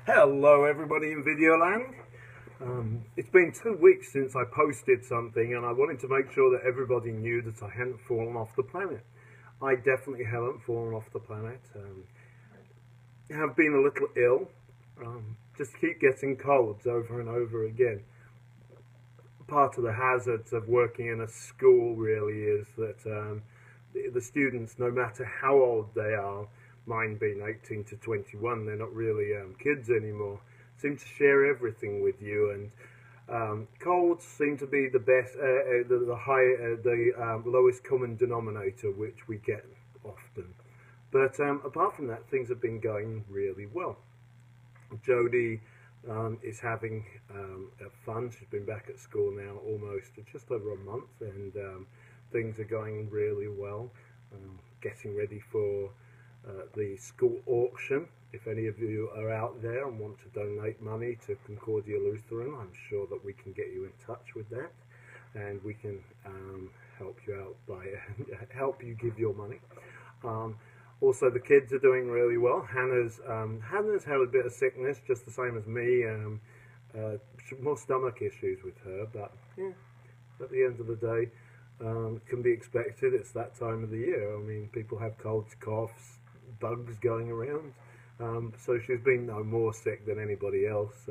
Hello everybody in Videoland. It's been 2 weeks since I posted something and I wanted to make sure that everybody knew that I hadn't fallen off the planet. I definitely haven't fallen off the planet. I have been a little ill. Just keep getting colds over and over again. Part of the hazards of working in a school really is that the students, no matter how old they are, mine being 18 to 21, they're not really kids anymore, seem to share everything with you, and colds seem to be the best, the lowest common denominator which we get often. But apart from that, things have been going really well. Jodie is having fun. She's been back at school now almost just over a month, and things are going really well. Getting ready for the school auction. If any of you are out there and want to donate money to Concordia Lutheran, I'm sure that we can get you in touch with that, and we can help you out by help you give your money. Also, the kids are doing really well. Hannah's had a bit of sickness, just the same as me. More stomach issues with her, but yeah, at the end of the day, can be expected. It's that time of the year. I mean, people have colds, coughs, bugs going around. So she's been no more sick than anybody else.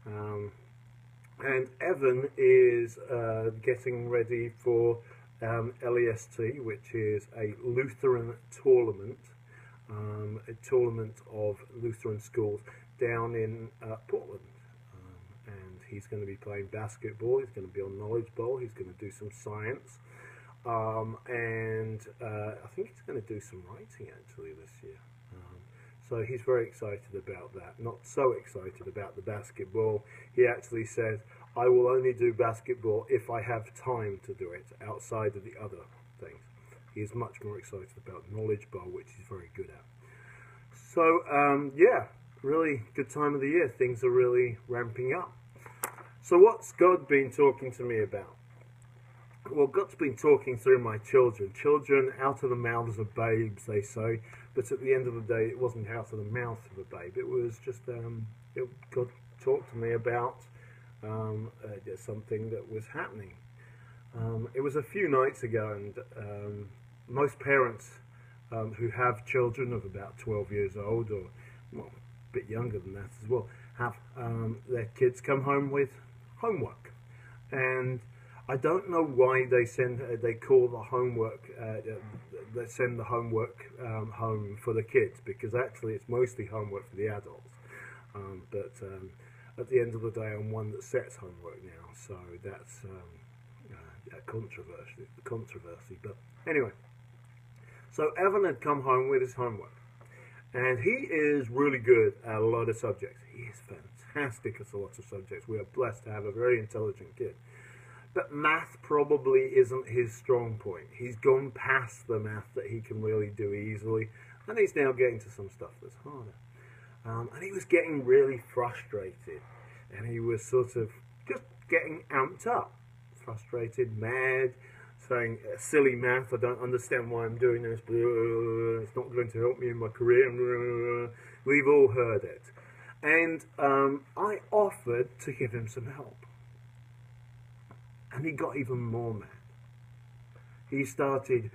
And Evan is getting ready for LEST, which is a Lutheran tournament, a tournament of Lutheran schools down in Portland. And he's going to be playing basketball, he's going to be on Knowledge Bowl, he's going to do some science, and I think he's going to do some writing actually this year. So he's very excited about that. Not so excited about the basketball. He actually says, I will only do basketball if I have time to do it outside of the other things. He is much more excited about Knowledge Bowl, which he's very good at. So, yeah, really good time of the year. Things are really ramping up. So what's God been talking to me about? Well, God's been talking through my children. Children out of the mouths of babes, they say. But at the end of the day, it wasn't out of the mouth of a babe. It was just, God talked to me about something that was happening. It was a few nights ago, and most parents who have children of about 12 years old, or well, a bit younger than that as well, have their kids come home with homework. And I don't know why they call the homework, they send the homework home for the kids, because actually it's mostly homework for the adults. But at the end of the day, I'm one that sets homework now, so that's a controversy. But anyway, so Evan had come home with his homework, and he is really good at a lot of subjects. He is fantastic at a lot of subjects. We are blessed to have a very intelligent kid. But math probably isn't his strong point. He's gone past the math that he can really do easily, and he's now getting to some stuff that's harder. And he was getting really frustrated, and he was sort of just getting amped up, frustrated, mad, saying, silly math, I don't understand why I'm doing this, it's not going to help me in my career, we've all heard it. And I offered to give him some help. And he got even more mad. He started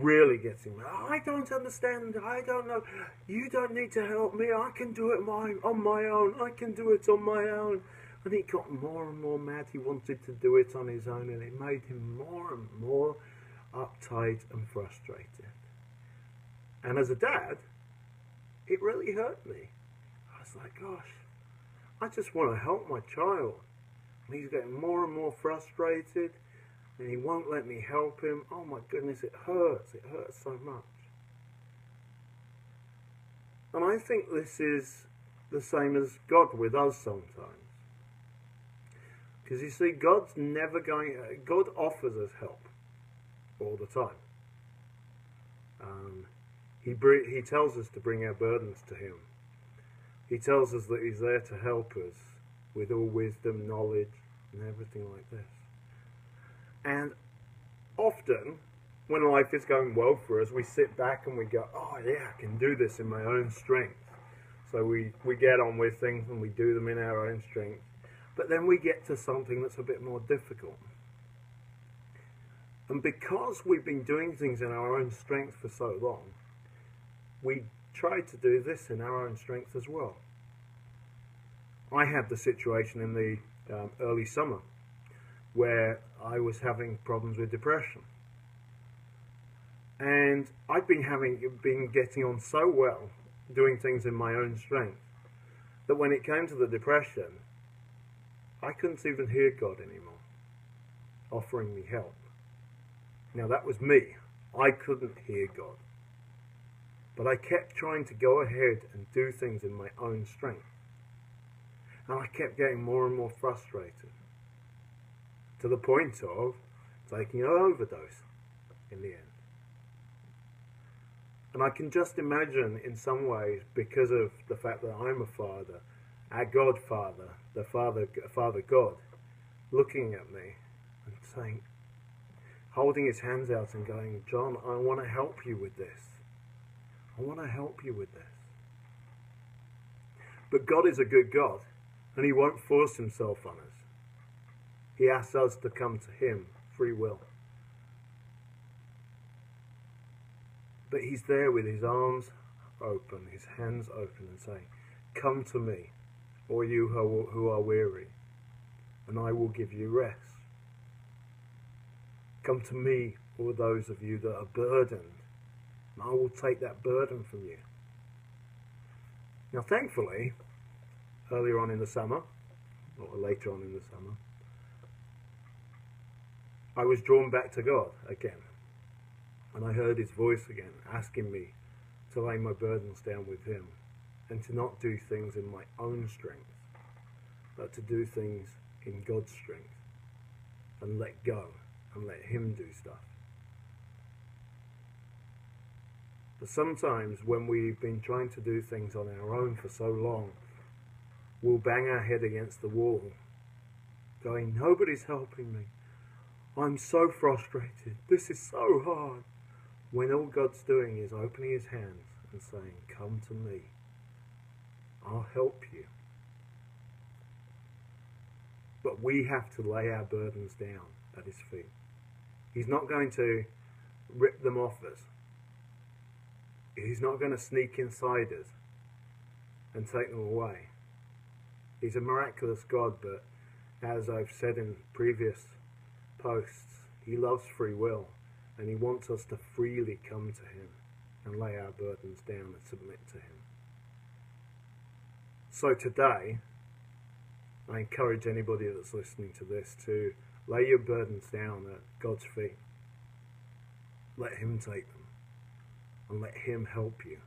really getting mad. I don't understand. I don't know. You don't need to help me. I can do it on my own. I can do it on my own. And he got more and more mad. He wanted to do it on his own, and it made him more and more uptight and frustrated. And as a dad, it really hurt me. I was like, gosh, I just want to help my child. He's getting more and more frustrated, and he won't let me help him. Oh my goodness, it hurts. It hurts so much. And I think this is the same as God with us sometimes. Because you see, God offers us help all the time. He tells us to bring our burdens to Him. He tells us that He's there to help us with all wisdom, knowledge, and everything like this. And often, when life is going well for us, we sit back and we go, oh yeah, I can do this in my own strength. So we get on with things and we do them in our own strength. But then we get to something that's a bit more difficult. And because we've been doing things in our own strength for so long, we try to do this in our own strength as well. I had the situation in the early summer where I was having problems with depression. And I'd been getting on so well doing things in my own strength that when it came to the depression, I couldn't even hear God anymore offering me help. Now that was me. I couldn't hear God. But I kept trying to go ahead and do things in my own strength. And I kept getting more and more frustrated, to the point of taking an overdose in the end. And I can just imagine in some ways, because of the fact that I'm a father, our Godfather, the Father God, looking at me and saying, holding his hands out and going, John, I want to help you with this. I want to help you with this. But God is a good God, and he won't force himself on us. He asks us to come to him, free will. But he's there with his arms open, his hands open, and saying, come to me, all you who are weary, and I will give you rest. Come to me, all those of you that are burdened, and I will take that burden from you. Now, thankfully, earlier on in the summer, or later on in the summer, I was drawn back to God again. And I heard his voice again, asking me to lay my burdens down with him, and to not do things in my own strength, but to do things in God's strength, and let go, and let him do stuff. But sometimes when we've been trying to do things on our own for so long, we'll bang our head against the wall, going, nobody's helping me. I'm so frustrated. This is so hard. When all God's doing is opening his hands and saying, come to me. I'll help you. But we have to lay our burdens down at his feet. He's not going to rip them off us. He's not going to sneak inside us and take them away. He's a miraculous God, but as I've said in previous posts, he loves free will, and he wants us to freely come to him and lay our burdens down and submit to him. So today, I encourage anybody that's listening to this to lay your burdens down at God's feet. Let him take them, and let him help you.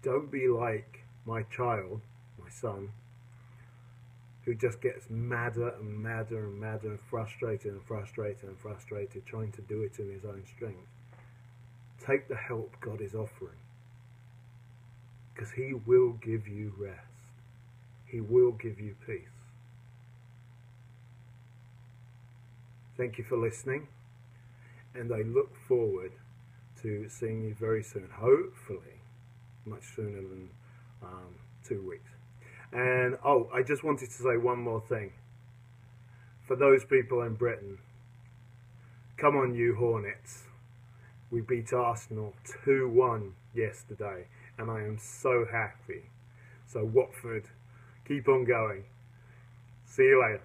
Don't be like my child, my son, who just gets madder and madder and madder and frustrated and frustrated and frustrated, trying to do it in his own strength. Take the help God is offering, because he will give you rest. He will give you peace. Thank you for listening, and I look forward to seeing you very soon, hopefully much sooner than 2 weeks. And I just wanted to say one more thing. For those people in Britain, come on you Hornets. We beat Arsenal 2-1 yesterday, and I am so happy. So Watford, keep on going. See you later.